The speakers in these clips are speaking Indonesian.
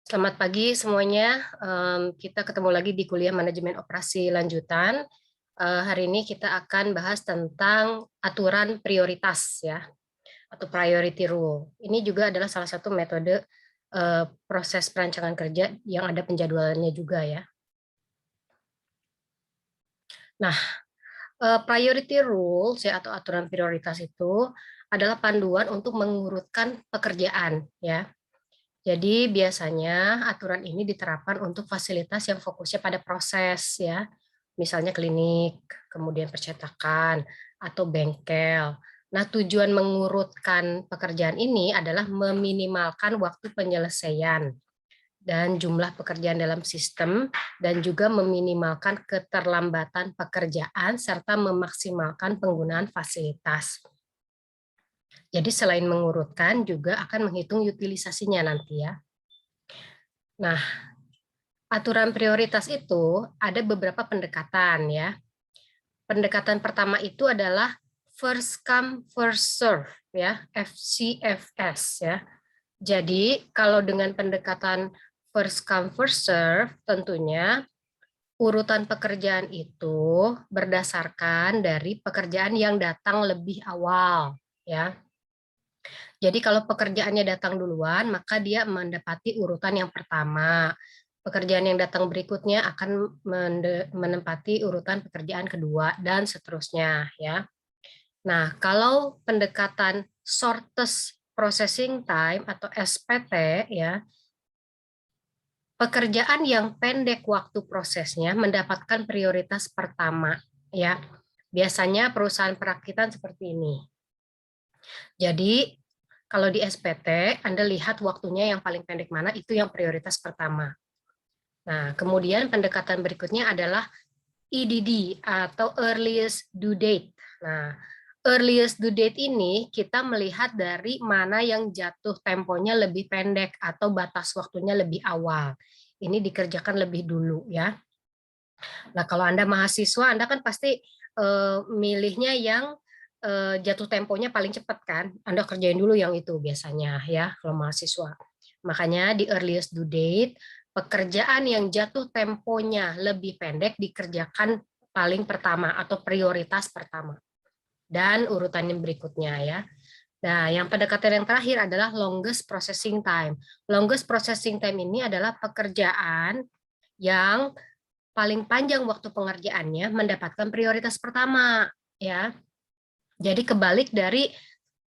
Selamat pagi semuanya. Kita ketemu lagi di kuliah manajemen operasi lanjutan. Hari ini kita akan bahas tentang aturan prioritas ya, atau priority rule. Ini juga adalah salah satu metode proses perancangan kerja yang ada penjadwalannya juga ya. Nah, priority rules ya atau aturan prioritas itu adalah panduan untuk mengurutkan pekerjaan ya. Jadi biasanya aturan ini diterapkan untuk fasilitas yang fokusnya pada proses ya, misalnya klinik, kemudian percetakan, atau bengkel. Nah, tujuan mengurutkan pekerjaan ini adalah meminimalkan waktu penyelesaian dan jumlah pekerjaan dalam sistem, dan juga meminimalkan keterlambatan pekerjaan serta memaksimalkan penggunaan fasilitas. Jadi selain mengurutkan juga akan menghitung utilisasinya nanti ya. Nah, aturan prioritas itu ada beberapa pendekatan ya. Pendekatan pertama itu adalah first come first serve ya, FCFS ya. Jadi kalau dengan pendekatan first come first serve tentunya urutan pekerjaan itu berdasarkan dari pekerjaan yang datang lebih awal ya. Jadi kalau pekerjaannya datang duluan, maka dia mendapati urutan yang pertama. Pekerjaan yang datang berikutnya akan menempati urutan pekerjaan kedua dan seterusnya ya. Nah, kalau pendekatan shortest processing time atau SPT ya, pekerjaan yang pendek waktu prosesnya mendapatkan prioritas pertama ya. Biasanya perusahaan perakitan seperti ini. Jadi kalau di SPT, Anda lihat waktunya yang paling pendek mana, itu yang prioritas pertama. Nah, kemudian pendekatan berikutnya adalah EDD atau earliest due date. Nah, earliest due date ini kita melihat dari mana yang jatuh temponya lebih pendek atau batas waktunya lebih awal. Ini dikerjakan lebih dulu ya. Nah, kalau Anda mahasiswa, Anda kan pasti milihnya yang jatuh temponya paling cepat kan. Anda kerjain dulu yang itu biasanya ya kalau mahasiswa. Makanya di earliest due date, pekerjaan yang jatuh temponya lebih pendek dikerjakan paling pertama atau prioritas pertama. Dan urutan yang berikutnya ya. Nah, yang pendekatan yang terakhir adalah longest processing time. Longest processing time ini adalah pekerjaan yang paling panjang waktu pengerjaannya mendapatkan prioritas pertama ya. Jadi kebalik dari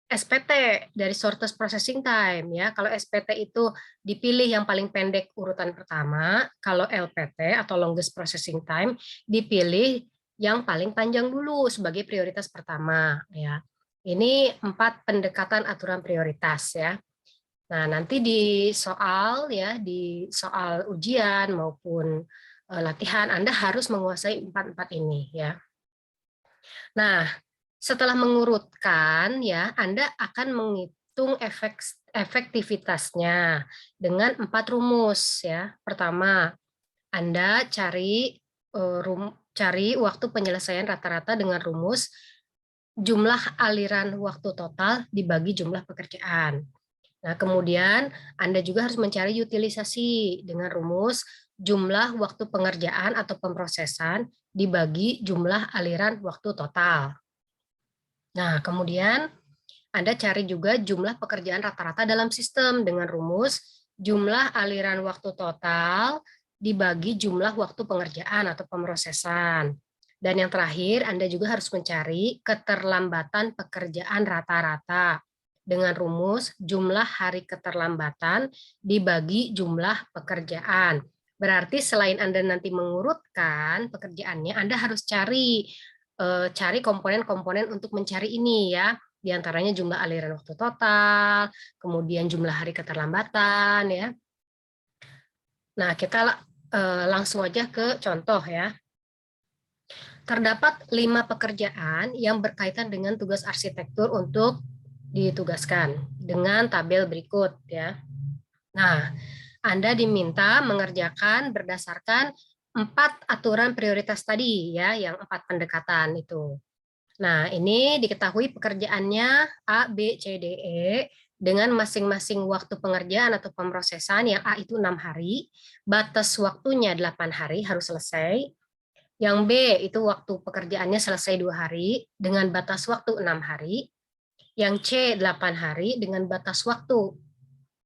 SPT, dari shortest processing time ya. Kalau SPT itu dipilih yang paling pendek urutan pertama, kalau LPT atau longest processing time dipilih yang paling panjang dulu sebagai prioritas pertama ya. Ini 4 pendekatan aturan prioritas ya. Nah, nanti di soal ya, di soal ujian maupun latihan Anda harus menguasai 4-4 ini ya. Nah, setelah mengurutkan ya, Anda akan menghitung efektivitasnya dengan 4 rumus ya. Pertama, Anda cari waktu penyelesaian rata-rata dengan rumus jumlah aliran waktu total dibagi jumlah pekerjaan. Nah, kemudian Anda juga harus mencari utilisasi dengan rumus jumlah waktu pengerjaan atau pemrosesan dibagi jumlah aliran waktu total. Nah, kemudian Anda cari juga jumlah pekerjaan rata-rata dalam sistem dengan rumus jumlah aliran waktu total dibagi jumlah waktu pengerjaan atau pemrosesan. Dan yang terakhir, Anda juga harus mencari keterlambatan pekerjaan rata-rata dengan rumus jumlah hari keterlambatan dibagi jumlah pekerjaan. Berarti selain Anda nanti mengurutkan pekerjaannya, Anda harus cari komponen-komponen untuk mencari ini ya. Di antaranya jumlah aliran waktu total, kemudian jumlah hari keterlambatan ya. Nah, kita langsung aja ke contoh ya. Terdapat 5 pekerjaan yang berkaitan dengan tugas arsitektur untuk ditugaskan dengan tabel berikut ya. Nah, Anda diminta mengerjakan berdasarkan 4 aturan prioritas tadi ya, yang 4 pendekatan itu. Nah, ini diketahui pekerjaannya A, B, C, D, E dengan masing-masing waktu pengerjaan atau pemrosesan. Yang A itu 6 hari, batas waktunya 8 hari harus selesai. Yang B itu waktu pekerjaannya selesai 2 hari dengan batas waktu 6 hari. Yang C 8 hari dengan batas waktu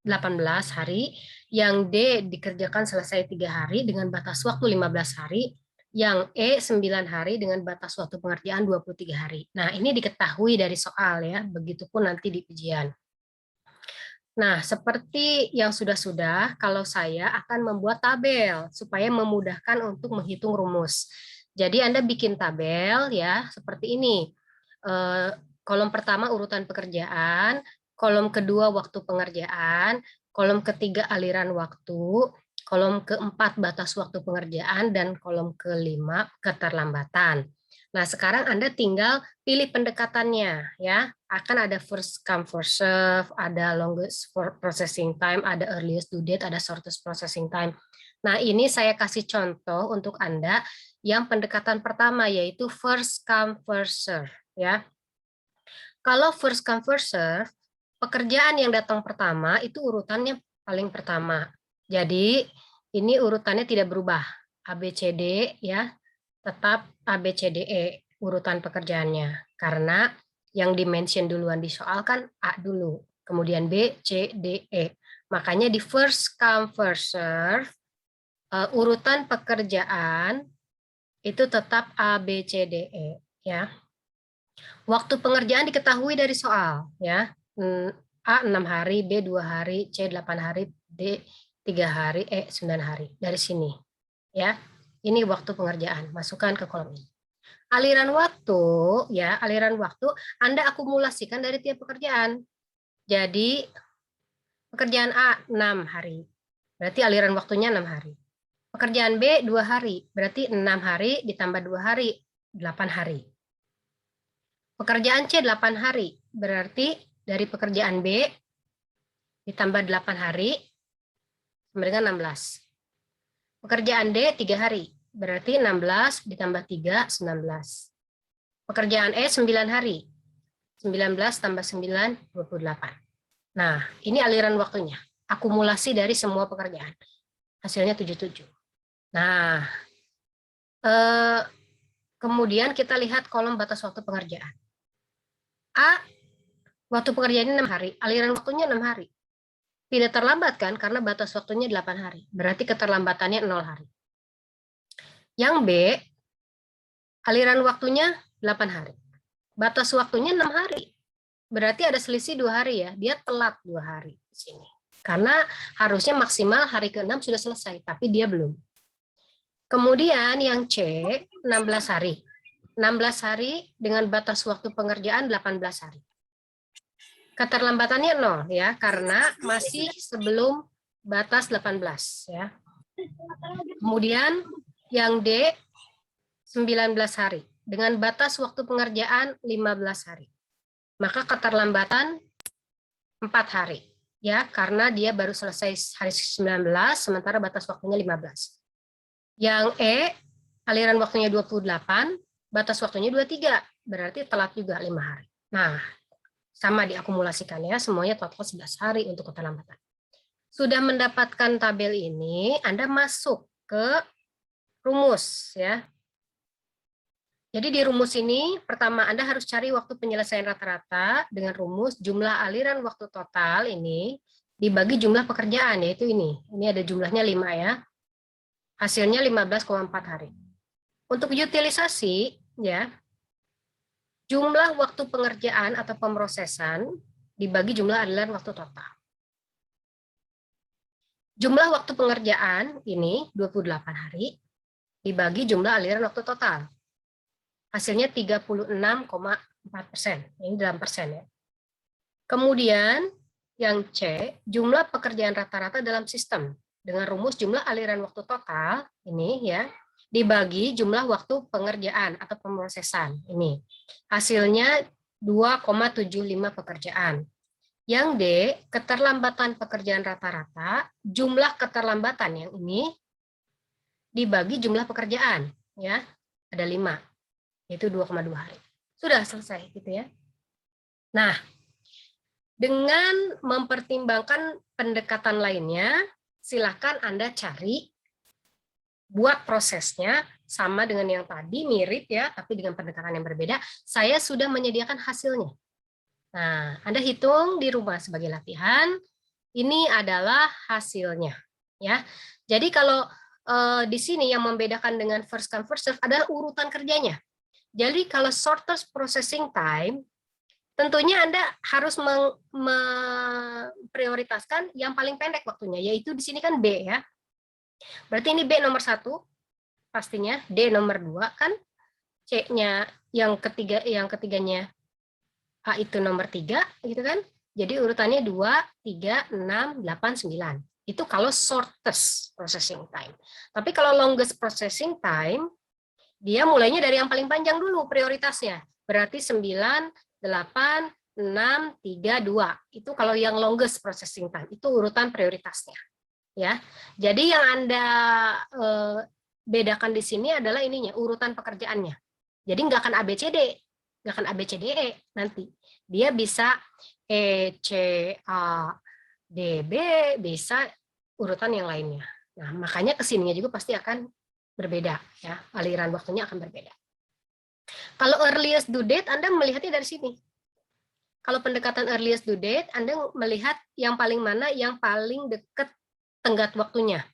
18 hari. Yang D dikerjakan selesai 3 hari dengan batas waktu 15 hari. Yang E 9 hari dengan batas waktu pengerjaan 23 hari. Nah, ini diketahui dari soal ya, begitupun nanti di ujian. Nah, seperti yang sudah-sudah, kalau saya akan membuat tabel supaya memudahkan untuk menghitung rumus. Jadi Anda bikin tabel ya, seperti ini. Kolom pertama urutan pekerjaan, kolom kedua waktu pengerjaan, kolom ketiga aliran waktu, kolom keempat batas waktu pengerjaan, dan kolom kelima keterlambatan. Nah, sekarang Anda tinggal pilih pendekatannya ya. Akan ada first come first serve, ada longest processing time, ada earliest due date, ada shortest processing time. Nah, ini saya kasih contoh untuk Anda yang pendekatan pertama yaitu first come first serve ya. Kalau first come first serve, pekerjaan yang datang pertama itu urutannya paling pertama. Jadi, ini urutannya tidak berubah. A B C D ya, tetap A B C D E urutan pekerjaannya. Karena yang dimention duluan di soal kan A dulu, kemudian B, C, D, E. Makanya di first come first serve, urutan pekerjaan itu tetap A B C D E ya. Waktu pengerjaan diketahui dari soal ya. A 6 hari, B 2 hari, C 8 hari, D 3 hari, E 9 hari. Dari sini ya. Ini waktu pengerjaan, masukkan ke kolom ini. Aliran waktu ya, aliran waktu Anda akumulasikan dari tiap pekerjaan. Jadi pekerjaan A 6 hari. Berarti aliran waktunya 6 hari. Pekerjaan B 2 hari, berarti 6 hari ditambah 2 hari, 8 hari. Pekerjaan C 8 hari, berarti dari pekerjaan B ditambah 8 hari, sama dengan 16. Pekerjaan D 3 hari, berarti 16 ditambah 3, 19. Pekerjaan E 9 hari, 19 tambah 9, 28. Nah, ini aliran waktunya. Akumulasi dari semua pekerjaan. Hasilnya 77. Nah, kemudian kita lihat kolom batas waktu pengerjaan. A, waktu pengerjaannya 6 hari, aliran waktunya 6 hari. Tidak terlambat kan, karena batas waktunya 8 hari. Berarti keterlambatannya 0 hari. Yang B, aliran waktunya 8 hari. Batas waktunya 6 hari. Berarti ada selisih 2 hari ya. Dia telat 2 hari di sini. Karena harusnya maksimal hari ke-6 sudah selesai, tapi dia belum. Kemudian yang C, 16 hari. 16 hari dengan batas waktu pengerjaan 18 hari. Keterlambatannya 0 ya, karena masih sebelum batas 18 ya. Kemudian yang D 19 hari dengan batas waktu pengerjaan 15 hari. Maka keterlambatan 4 hari ya, karena dia baru selesai hari 19 sementara batas waktunya 15. Yang E aliran waktunya 28, batas waktunya 23, berarti telat juga 5 hari. Nah, sama diakumulasikan ya, semuanya total 11 hari untuk keterlambatan. Sudah mendapatkan tabel ini, Anda masuk ke rumus ya. Jadi di rumus ini, pertama Anda harus cari waktu penyelesaian rata-rata dengan rumus jumlah aliran waktu total ini dibagi jumlah pekerjaan, yaitu ini. Ini ada jumlahnya 5 ya. Hasilnya 15,4 hari. Untuk utilisasi, ya, jumlah waktu pengerjaan atau pemrosesan dibagi jumlah aliran waktu total. Jumlah waktu pengerjaan ini 28 hari dibagi jumlah aliran waktu total. Hasilnya 36,4%. Ini dalam persen ya. Kemudian yang C, jumlah pekerjaan rata-rata dalam sistem dengan rumus jumlah aliran waktu total ini ya dibagi jumlah waktu pengerjaan atau pemrosesan ini. Hasilnya 2,75 pekerjaan. Yang D, keterlambatan pekerjaan rata-rata, jumlah keterlambatan yang ini dibagi jumlah pekerjaan ya. Ada 5, yaitu 2,2 hari. Sudah selesai gitu ya. Nah, Dengan mempertimbangkan pendekatan lainnya, silakan Anda cari, buat prosesnya sama dengan yang tadi, mirip ya, tapi dengan pendekatan yang berbeda. Saya sudah menyediakan hasilnya. Nah, Anda hitung di rumah sebagai latihan. Ini adalah hasilnya, ya. Jadi kalau di sini yang membedakan dengan first come first serve adalah urutan kerjanya. Jadi kalau shortest processing time, tentunya Anda harus memprioritaskan yang paling pendek waktunya, yaitu di sini kan B ya. Berarti ini B nomor 1 pastinya, D nomor 2 kan, C-nya yang ketiganya A itu nomor 3 gitu kan. Jadi urutannya 2, 3, 6, 8, 9. Itu kalau shortest processing time. Tapi kalau longest processing time, dia mulainya dari yang paling panjang dulu prioritasnya. Berarti 9, 8, 6, 3, 2. Itu kalau yang longest processing time. Itu urutan prioritasnya. Ya. Jadi yang Anda bedakan di sini adalah ininya, urutan pekerjaannya. Jadi nggak akan ABCD, nggak akan ABCDE nanti. Dia bisa C, A, D, B, bisa urutan yang lainnya. Nah, makanya kesininya juga pasti akan berbeda, ya, aliran waktunya akan berbeda. Kalau earliest due date, Anda melihatnya dari sini. Kalau pendekatan earliest due date, Anda melihat yang paling mana yang paling dekat tenggat waktunya.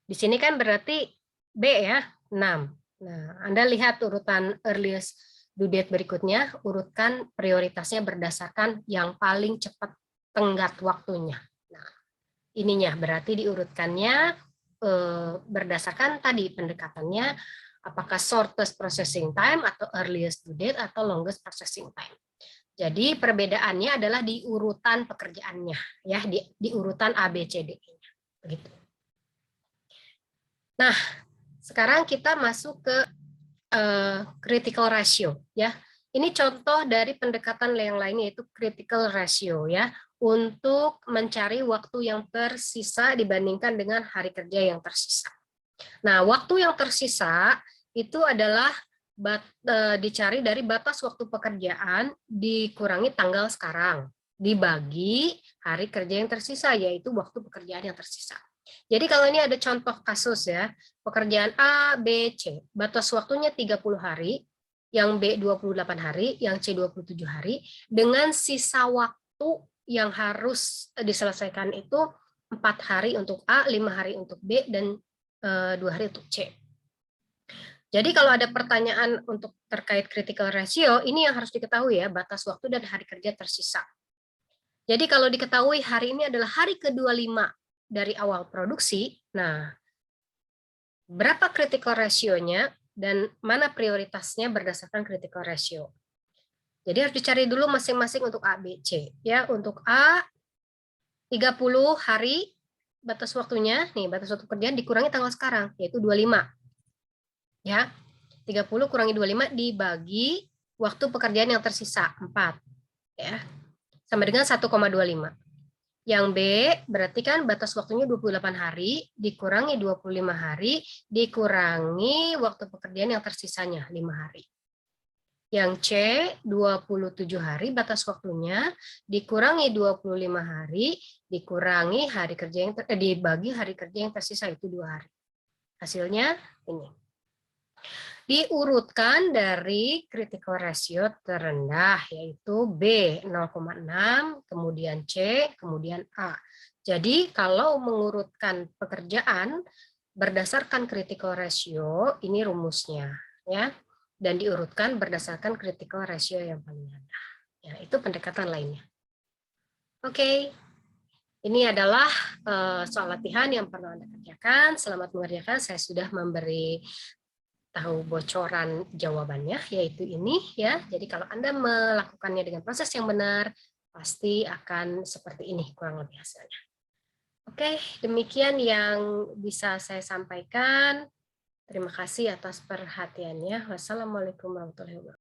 Di sini kan berarti B ya, 6. Nah, Anda lihat urutan earliest due date berikutnya, urutkan prioritasnya berdasarkan yang paling cepat tenggat waktunya. Nah, ininya berarti diurutkannya berdasarkan tadi pendekatannya, apakah shortest processing time atau earliest due date atau longest processing time. Jadi perbedaannya adalah di urutan pekerjaannya, ya, di urutan ABCD-nya. Begitu. Nah, sekarang kita masuk ke critical ratio, ya. Ini contoh dari pendekatan yang lain, yaitu critical ratio, ya, untuk mencari waktu yang tersisa dibandingkan dengan hari kerja yang tersisa. Nah, waktu yang tersisa itu adalah dicari dari batas waktu pekerjaan dikurangi tanggal sekarang, dibagi hari kerja yang tersisa, yaitu waktu pekerjaan yang tersisa. Jadi kalau ini ada contoh kasus ya, pekerjaan A, B, C, batas waktunya 30 hari, yang B 28 hari, yang C 27 hari, dengan sisa waktu yang harus diselesaikan itu 4 hari untuk A, 5 hari untuk B, dan 2 hari untuk C. Jadi kalau ada pertanyaan untuk terkait critical ratio, ini yang harus diketahui ya, batas waktu dan hari kerja tersisa. Jadi kalau diketahui hari ini adalah hari ke-25 dari awal produksi, nah berapa critical ratio-nya dan mana prioritasnya berdasarkan critical ratio. Jadi harus dicari dulu masing-masing untuk A, B, C. Ya, untuk A 30 hari batas waktunya, nih batas waktu kerjaan dikurangi tanggal sekarang, yaitu 25. Ya, 30 kurangi 25 dibagi waktu pekerjaan yang tersisa, 4. Ya, sama dengan 1,25. Yang B berarti kan batas waktunya 28 hari, dikurangi 25 hari, dikurangi waktu pekerjaan yang tersisanya, 5 hari. Yang C 27 hari batas waktunya, dikurangi 25 hari, dikurangi hari kerja yang dibagi hari kerja yang tersisa, itu 2 hari. Hasilnya ini. Diurutkan dari critical ratio terendah, yaitu B 0,6, kemudian C, kemudian A. Jadi kalau mengurutkan pekerjaan berdasarkan critical ratio, ini rumusnya, ya, dan diurutkan berdasarkan critical ratio yang paling rendah. Ya, itu pendekatan lainnya. Oke, ini adalah soal latihan yang perlu Anda kerjakan. Selamat mengerjakan. Saya sudah memberi tahu bocoran jawabannya, yaitu ini ya. Jadi kalau Anda melakukannya dengan proses yang benar, pasti akan seperti ini kurang lebih hasilnya. Oke, demikian yang bisa saya sampaikan. Terima kasih atas perhatiannya. Wassalamualaikum warahmatullahi wabarakatuh.